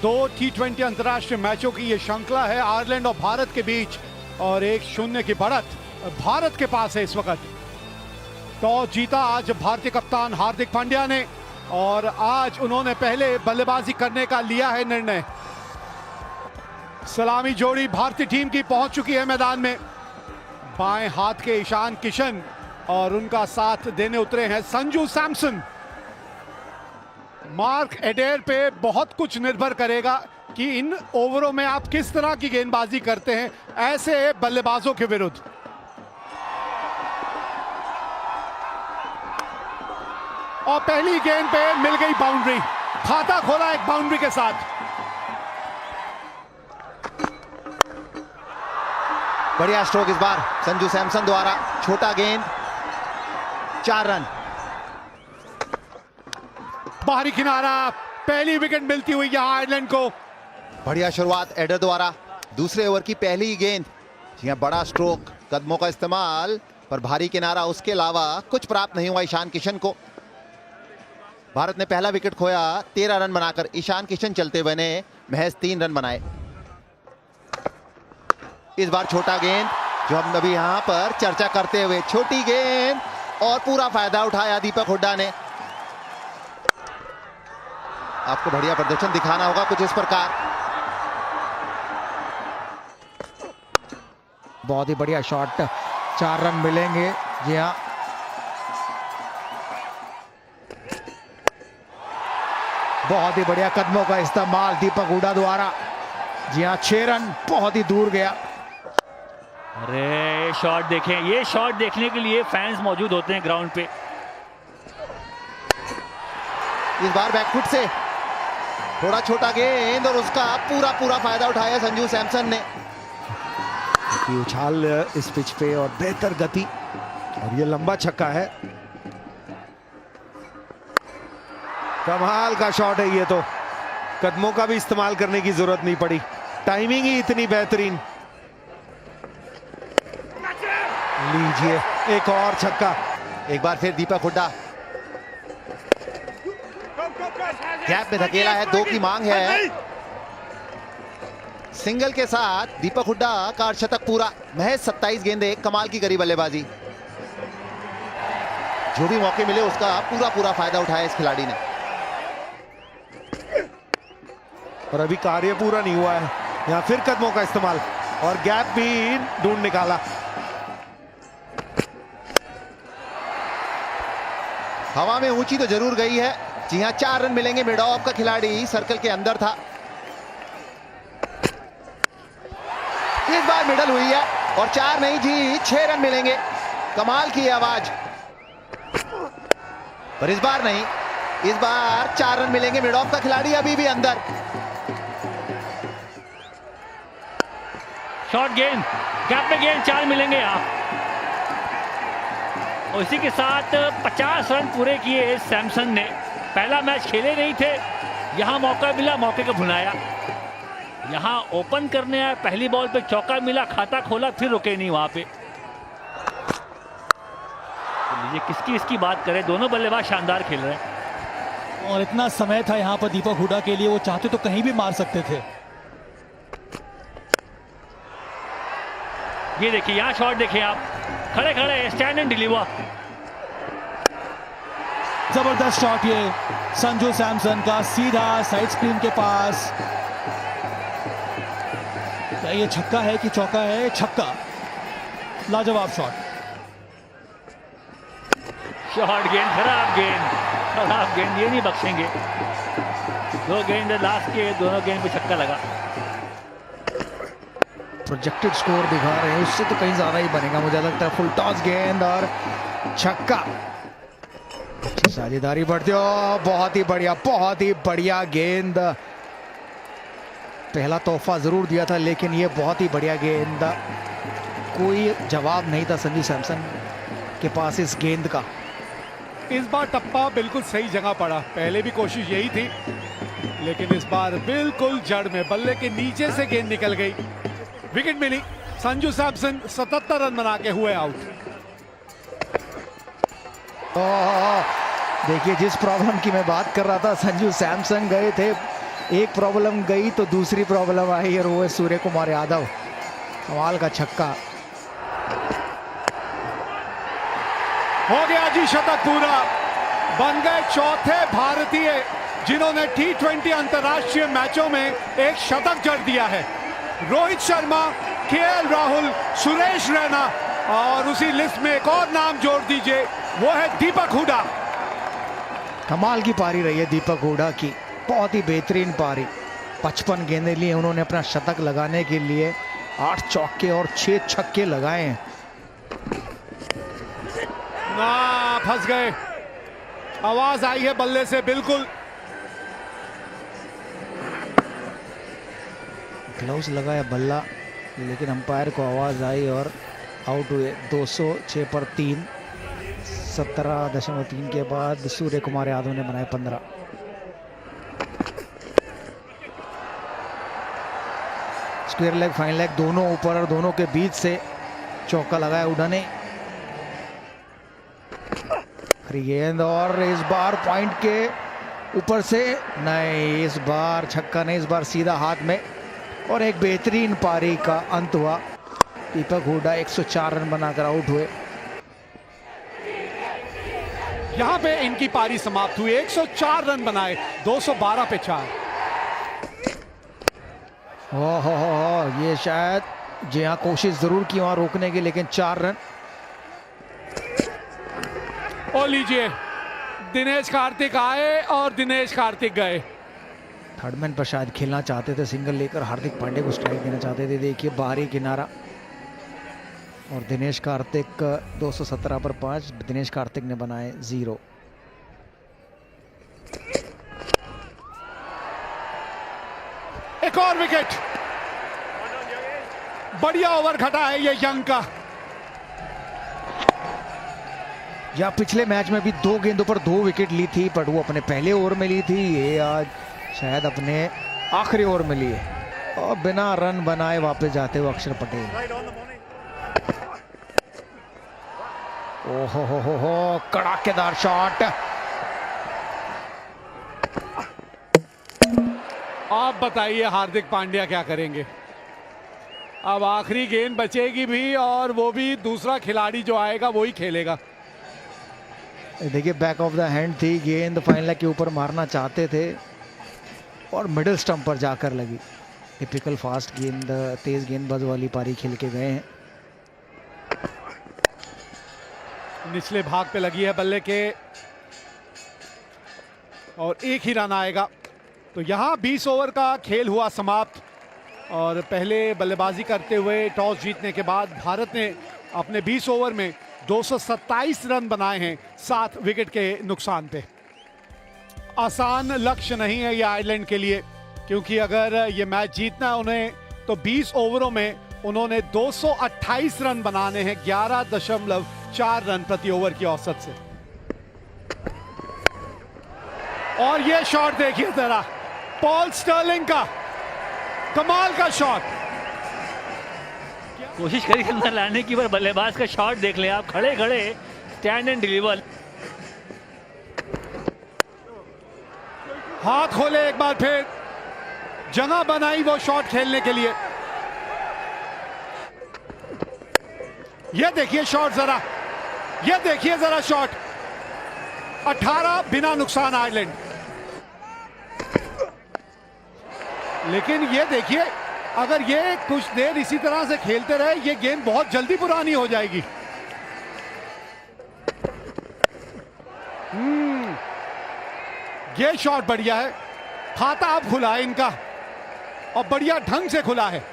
दो T20 अंतर्राष्ट्रीय मैचों की ये श्रृंखला है आयरलैंड और भारत के बीच, और 1-0 की बढ़त भारत के पास है इस वक्त। टॉस जीता आज भारतीय कप्तान हार्दिक पांड्या ने, और आज उन्होंने पहले बल्लेबाजी करने का लिया है निर्णय। सलामी जोड़ी भारतीय टीम की पहुंच चुकी है मैदान में। बाएं हाथ के ईशान किशन और उनका साथ देने उतरे हैं संजू सैमसन। मार्क एडेर पे बहुत कुछ निर्भर करेगा कि इन ओवरों में आप किस तरह की गेंदबाजी करते हैं ऐसे बल्लेबाजों के विरुद्ध। और पहली गेंद पे मिल गई बाउंड्री, खाता खोला एक बाउंड्री के साथ। बढ़िया स्ट्रोक इस बार संजू सैमसन द्वारा, छोटा गेंद, 4 रन। बाहरी किनारा, पहली विकेट मिलती हुई यहां आयरलैंड को। बढ़िया शुरुआत एडर द्वारा, दूसरे ओवर की पहली ही गेंद। जी बड़ा स्ट्रोक, कदमों का इस्तेमाल, पर भारी किनारा, उसके अलावा कुछ प्राप्त नहीं हुआ ईशान किशन को। भारत ने पहला विकेट खोया 13 रन बनाकर। ईशान किशन चलते हुए ने महज 3 रन बनाए। इस बार छोटा गेंद, जो हम अभी यहां पर चर्चा करते हुए, छोटी गेंद, और पूरा फायदा उठाया दीपक हुड्डा ने। आपको बढ़िया प्रदर्शन दिखाना होगा कुछ इस प्रकार। बहुत ही बढ़िया शॉट, 4 रन मिलेंगे। जी हाँ, बहुत ही बढ़िया कदमों का इस्तेमाल दीपक हुड्डा द्वारा। जी हाँ, 6 रन, बहुत ही दूर गया। अरे शॉट देखें, ये शॉट देखने के लिए फैंस मौजूद होते हैं ग्राउंड पे। इस बार बैकफुट से थोड़ा छोटा गेंद, और उसका पूरा फायदा उठाया संजू सैमसन ने। उछाल इस पिच पे और बेहतर गति, और ये लंबा छक्का है। कमाल का शॉट है ये तो, कदमों का भी इस्तेमाल करने की जरूरत नहीं पड़ी, टाइमिंग ही इतनी बेहतरीन। लीजिए एक और छक्का। एक बार फिर दीपक हुड्डा गैप में धकेला है, 2 की मांग है। सिंगल के साथ दीपक हुड्डा का अर्धशतक पूरा। महज 27 गेंदें, कमाल की करी बल्लेबाजी। जो भी मौके मिले उसका पूरा फायदा उठाया इस खिलाड़ी ने। और अभी कार्य पूरा नहीं हुआ है, यहां फिर कदमों का इस्तेमाल, और गैप भी ढूंढ निकाला। हवा में ऊंची तो जरूर गई है। जी हां, 4 रन मिलेंगे। मिड ऑफ का खिलाड़ी सर्कल के अंदर था। इस बार मिडल हुई है, और 4 नहीं जी 6 रन मिलेंगे। कमाल की आवाज, पर इस बार नहीं, इस बार 4 रन मिलेंगे। मिड ऑफ का खिलाड़ी अभी भी अंदर। शॉर्ट गेंद, गैप में गेंद, 4 मिलेंगे यहाँ। और इसी के साथ 50 रन पूरे किए सैमसन ने। पहला मैच खेले नहीं थे, यहाँ मौका मिला, मौके को भुनाया। यहाँ ओपन करने आया, पहली बॉल पे चौका मिला, खाता खोला, फिर रुके नहीं वहां पे। तो किसकी इसकी बात करें, दोनों बल्लेबाज शानदार खेल रहे हैं। और इतना समय था यहाँ पर दीपक हुड्डा के लिए, वो चाहते तो कहीं भी मार सकते थे। ये देखिए, यहाँ शॉट देखिए आप, खड़े खड़े स्टैंड एंड डिलीवर। जबरदस्त शॉट ये संजू सैमसन का, सीधा साइड स्क्रीन के पास। क्या ये छक्का है कि चौका है? छक्का, लाजवाब शॉट। शॉट गेंद, खराब गेंद, ये नहीं बख्शेंगे। 2 गेंद लास्ट के, दोनों गेंद पे छक्का लगा। प्रोजेक्टेड स्कोर दिखा रहे हैं, उससे तो कहीं ज्यादा ही बनेगा मुझे लगता है। फुल टॉस गेंद और छक्का, साझेदारी बढ़ती हो। बहुत ही बढ़िया गेंद। पहला तोहफा जरूर दिया था, लेकिन ये बहुत ही बढ़िया गेंद। कोई जवाब नहीं था संजू सैमसन के पास इस गेंद का। इस बार टप्पा बिल्कुल सही जगह पड़ा, पहले भी कोशिश यही थी, लेकिन इस बार बिल्कुल जड़ में, बल्ले के नीचे से गेंद निकल गई। विकेट मिली। संजू सैमसन 77 रन बना के हुए आउट। देखिए जिस प्रॉब्लम की मैं बात कर रहा था, संजू सैमसन गए थे एक प्रॉब्लम गई तो दूसरी प्रॉब्लम आई और वो है सूर्य कुमार यादव। कमाल का छक्का। हो गया जी शतक पूरा। बन गए चौथे भारतीय जिन्होंने T20 अंतरराष्ट्रीय मैचों में एक शतक जड़ दिया है। रोहित शर्मा, केएल राहुल, सुरेश रैना और उसी लिस्ट में एक और नाम जोड़ दीजिए, वो है दीपक हुडा। कमाल की पारी रही है दीपक हुडा की, बहुत ही बेहतरीन पारी। 55 गेंदें लिए उन्होंने अपना शतक लगाने के लिए, 8 चौके और 6 छक्के लगाए हैं। ना फंस गए, आवाज आई है बल्ले से बिल्कुल। ग्लव्स लगाया बल्ला, लेकिन अंपायर को आवाज आई और आउट हुए। 206 पर 3, 17.3 के बाद सूर्य कुमार यादव ने बनाए 15। स्क्वायर लेग, फाइन लेग दोनों ऊपर और दोनों के बीच से चौका लगाया हुडा ने। गेंद और इस बार पॉइंट के ऊपर से नहीं, इस बार छक्का नहीं, इस बार सीधा हाथ में और एक बेहतरीन पारी का अंत हुआ। दीपक हुडा 104 रन बनाकर आउट हुए। यहां पे इनकी पारी समाप्त हुई। 104 रन बनाए, 212 पे 4। हो ये शायद जी हाँ, कोशिश जरूर की वहां रोकने की, लेकिन 4 रन। और लीजिए, दिनेश कार्तिक आए और दिनेश कार्तिक गए। थर्डमैन पर शायद खेलना चाहते थे, सिंगल लेकर हार्दिक पांड्या को स्ट्राइक देना चाहते थे। देखिए बाहरी किनारा और दिनेश कार्तिक 217 पर 5, दिनेश कार्तिक ने बनाए 0। एक और विकेट, बढ़िया ओवर घटा है ये यंग का। या पिछले मैच में भी 2 गेंदों पर 2 विकेट ली थी, बट वो अपने पहले ओवर में ली थी। ये आज शायद अपने आखिरी ओवर में लिए और बिना रन बनाए वापस जाते हुए अक्षर पटेल। ओहो हो कड़ाकेदार शॉट। आप बताइए हार्दिक पांड्या क्या करेंगे? अब आखिरी गेंद बचेगी भी और वो भी दूसरा खिलाड़ी जो आएगा वो ही खेलेगा। देखिए बैक ऑफ द हैंड थी गेंद, फाइन लेग के ऊपर मारना चाहते थे और मिडिल स्टंप पर जाकर लगी। टिपिकल फास्ट गेंद, तेज गेंदबाज वाली पारी खेल के गए हैं। निचले भाग पे लगी है बल्ले के और एक ही रन आएगा। तो यहां 20 ओवर का खेल हुआ समाप्त और पहले बल्लेबाजी करते हुए टॉस जीतने के बाद भारत ने अपने 20 ओवर में 227 रन बनाए हैं 7 विकेट के नुकसान पे। आसान लक्ष्य नहीं है ये आयरलैंड के लिए, क्योंकि अगर ये मैच जीतना है उन्हें तो 20 ओवरों में उन्होंने 228 रन बनाने हैं 11.4 रन प्रति ओवर की औसत से। और ये शॉट देखिए जरा, पॉल स्टर्लिंग का कमाल का शॉट। कोशिश करी अंदर लाने की, पर बल्लेबाज का शॉट देख ले आप, खड़े खड़े स्टैंड एंड डिलीवर। हाथ खोले एक बार फिर, जगह बनाई वो शॉट खेलने के लिए। ये देखिए शॉट जरा, ये देखिए जरा शॉट। 18 बिना नुकसान आयरलैंड। लेकिन ये देखिए, अगर ये कुछ देर इसी तरह से खेलते रहे ये गेंद बहुत जल्दी पुरानी हो जाएगी। ये शॉट बढ़िया है, खाता अब खुला है इनका और बढ़िया ढंग से खुला है।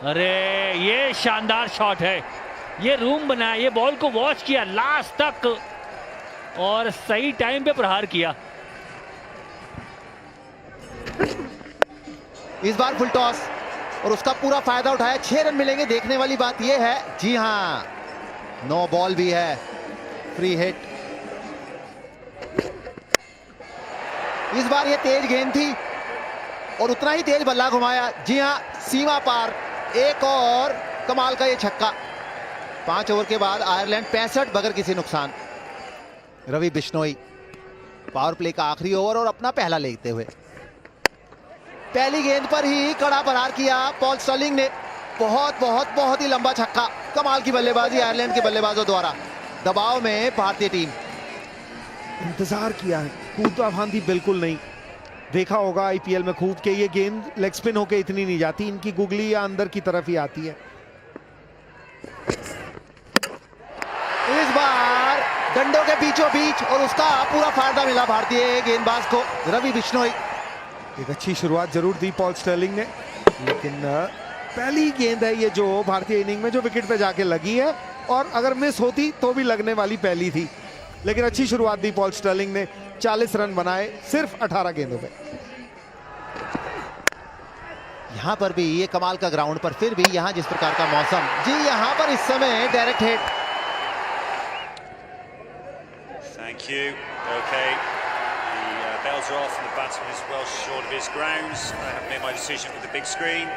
अरे ये शानदार शॉट है, ये रूम बनाया, ये बॉल को वॉच किया लास्ट तक और सही टाइम पे प्रहार किया। इस बार फुल टॉस और उसका पूरा फायदा उठाया। 6 रन मिलेंगे। देखने वाली बात यह है, जी हां, 9 बॉल भी है, फ्री हिट। इस बार यह तेज गेंद थी और उतना ही तेज बल्ला घुमाया। जी हां, सीमा पार। एक और कमाल का ये छक्का। 5 ओवर के बाद आयरलैंड 65 बगैर किसी नुकसान। रवि बिश्नोई पावर प्ले का आखिरी ओवर और अपना पहला लेते हुए पहली गेंद पर ही कड़ा प्रहार किया पॉल स्टर्लिंग ने। बहुत ही लंबा छक्का। कमाल की बल्लेबाजी आयरलैंड के बल्लेबाजों द्वारा। दबाव में भारतीय टीम। इंतजार किया है, कूदा फांदी बिल्कुल नहीं। देखा होगा आईपीएल में खूब के ये गेंद लेग स्पिन होके इतनी नहीं जाती, इनकी गुगली या अंदर की तरफ ही आती है। इस बार डंडों के बीचों बीच और उसका पूरा फायदा मिला भारतीय गेंदबाज को, रवि बिश्नोई। एक अच्छी शुरुआत जरूर दी पॉल स्टर्लिंग ने, लेकिन पहली गेंद है ये जो भारतीय इनिंग में जो विकेट पे जाके लगी है, और अगर मिस होती तो भी लगने वाली पहली थी। लेकिन अच्छी शुरुआत दी पॉल स्टर्लिंग ने, 40 रन बनाए सिर्फ 18 गेंदों पे। यहां पर भी ये कमाल का ग्राउंड पर फिर भी यहां जिस प्रकार का मौसम, जी यहां पर इस समय direct hit. Thank you. Okay. The bells are off and the batsman is well short of his grounds. I have made my decision with the big screen.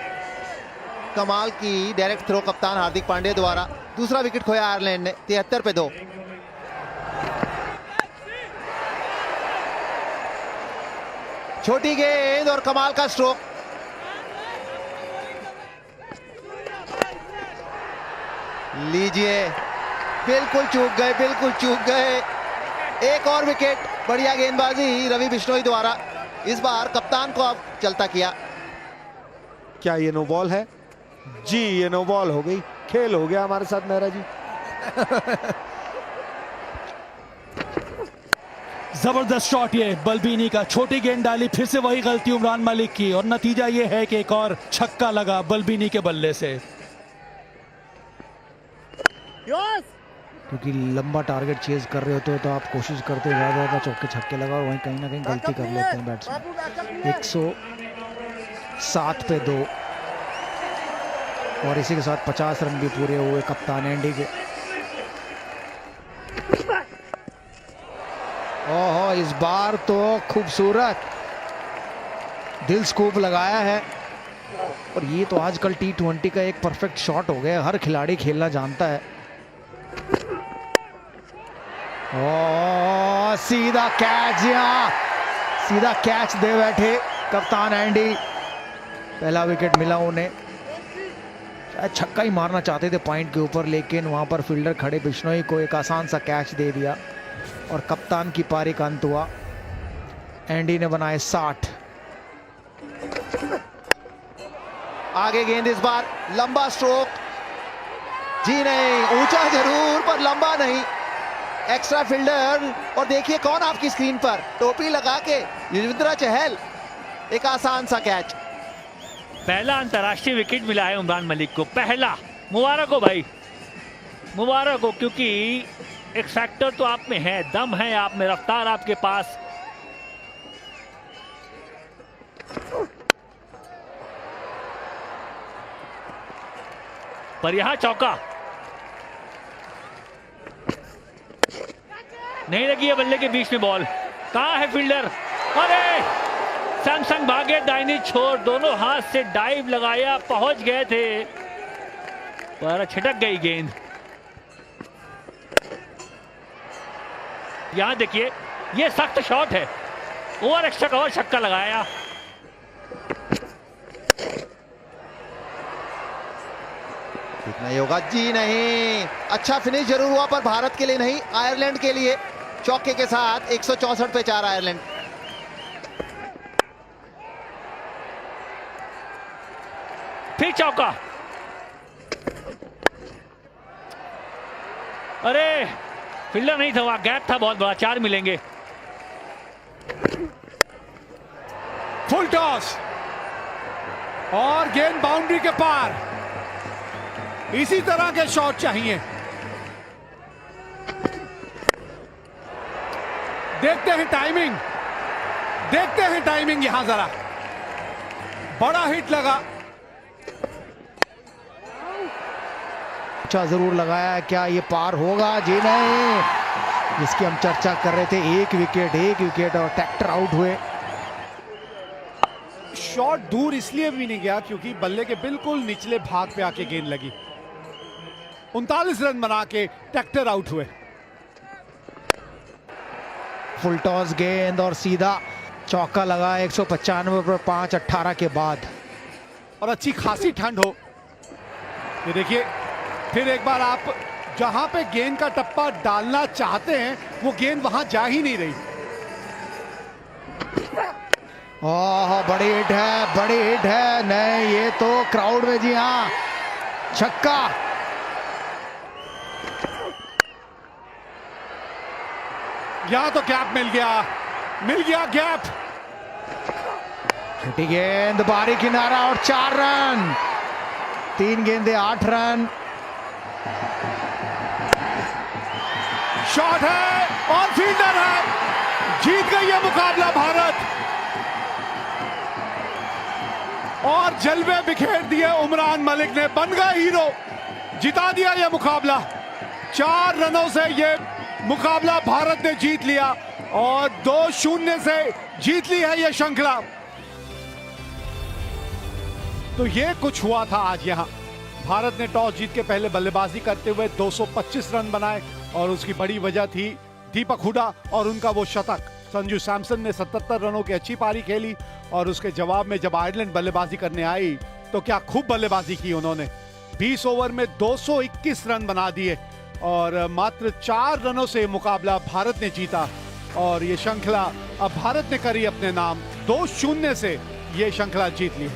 कमाल की डायरेक्ट थ्रो कप्तान हार्दिक पांड्या द्वारा। दूसरा विकेट खोया आयरलैंड ने 73 पे 2। छोटी गेंद और कमाल का स्ट्रोक। लीजिए, बिल्कुल चूक गए। एक और विकेट। बढ़िया गेंदबाजी रवि बिश्नोई द्वारा। इस बार कप्तान को अब चलता किया। क्या ये नो बॉल है? जी ये नो बॉल हो गई। खेल हो गया हमारे साथ मेहरा जी। जबरदस्त शॉट ये बल्बीनी का। छोटी गेंद डाली, फिर से वही गलती उमरान मलिक की, और नतीजा ये है कि एक और छक्का लगा बल्बीनी के बल्ले से। क्योंकि लंबा टारगेट चेज कर रहे होते हो तो आप कोशिश करते ज़्यादा चौके छक्के लगाओ, वहीं कहीं ना कहीं गलती कर लेते हैं बैट्समैन। 107 पे 2 और इसी के साथ 50 रन भी पूरे हुए कप्तान एंडी के। ओहो, इस बार तो खूबसूरत दिल स्कूप लगाया है। और ये तो आजकल T20 का एक परफेक्ट शॉट हो गया, हर खिलाड़ी खेलना जानता है। ओ सीधा कैच, यहाँ सीधा कैच दे बैठे कप्तान एंडी। पहला विकेट मिला उन्हें। शायद छक्का ही मारना चाहते थे पॉइंट के ऊपर, लेकिन वहां पर फील्डर खड़े बिश्नोई को एक आसान सा कैच दे दिया और कप्तान की पारी का अंत हुआ। एंडी ने बनाए 60। आगे गेंद इस बार लंबा स्ट्रोक। जी नहीं, ऊंचा जरूर पर लंबा नहीं। Extra fielder. और देखिए कौन आपकी स्क्रीन पर, टोपी लगा के युजवेंद्र चहल। एक आसान सा कैच। पहला अंतर्राष्ट्रीय विकेट मिला है उमरान मलिक को, पहला। मुबारक हो भाई, मुबारक हो, क्योंकि एक फैक्टर तो आप में है, दम है आप में, रफ्तार आपके पास। पर यहां चौका नहीं लगी है। बल्ले के बीच में बॉल। कहां है फील्डर? अरे सैमसन भागे, दाहिनी छोर, दोनों हाथ से डाइव लगाया, पहुंच गए थे पर छिटक गई गेंद। यहां देखिए, ये सख्त शॉट है। ओवर एक्स्ट्रा कवर, छक्का लगाया। कितना ही होगा? जी नहीं। अच्छा फिनिश जरूर हुआ पर भारत के लिए नहीं, आयरलैंड के लिए। चौके के साथ 164 पे 4 आयरलैंड। फिर चौका। अरे फील्डर नहीं था, वहां गैप था बहुत बड़ा। 4 मिलेंगे। फुल टॉस और गेंद बाउंड्री के पार। इसी तरह के शॉट चाहिए। देखते हैं टाइमिंग यहां जरा। बड़ा हिट लगा। अच्छा जरूर लगाया, क्या ये पार होगा? जी नहीं, जिसकी हम चर्चा कर रहे थे। एक विकेट और ट्रैक्टर आउट हुए। शॉट दूर इसलिए भी नहीं गया क्योंकि बल्ले के बिल्कुल निचले भाग पे आके गेंद लगी। 39 रन बना के ट्रैक्टर आउट हुए। फुल टॉस गेंद और सीधा चौका लगा 195 पर 5-18 के बाद। और अच्छी खासी ठंड हो। ये देखिए फिर एक बार आप जहां पे गेंद का टप्पा डालना चाहते हैं वो गेंद वहां जा ही नहीं रही। ओह बड़ी हिट है, बड़ी हिट है। नहीं, ये तो क्राउड में, जी हाँ, छक्का। यहां तो गैप मिल गया गैप। छोटी गेंद, बारी किनारा और 4 रन। 3 गेंदे 8 रन। शॉट है और फील्डर है। जीत गई है मुकाबला भारत और जलवे बिखेर दिए उमरान मलिक ने। बन गया हीरो, जिता दिया यह मुकाबला। 4 रनों से यह मुकाबला भारत ने जीत लिया और 2-0 से जीत ली है यह श्रृंखला। तो यह कुछ हुआ था आज यहां। भारत ने टॉस जीत के पहले बल्लेबाजी करते हुए 225 रन बनाए और उसकी बड़ी वजह थी दीपक हुडा और उनका वो शतक। संजू सैमसन ने 77 रनों की अच्छी पारी खेली और उसके जवाब में जब आयरलैंड बल्लेबाजी करने आई तो क्या खूब बल्लेबाजी की उन्होंने। 20 ओवर में 221 रन बना दिए और मात्र 4 रनों से मुकाबला भारत ने जीता और ये श्रृंखला अब भारत ने करी अपने नाम। 2-0 से ये श्रृंखला जीत ली।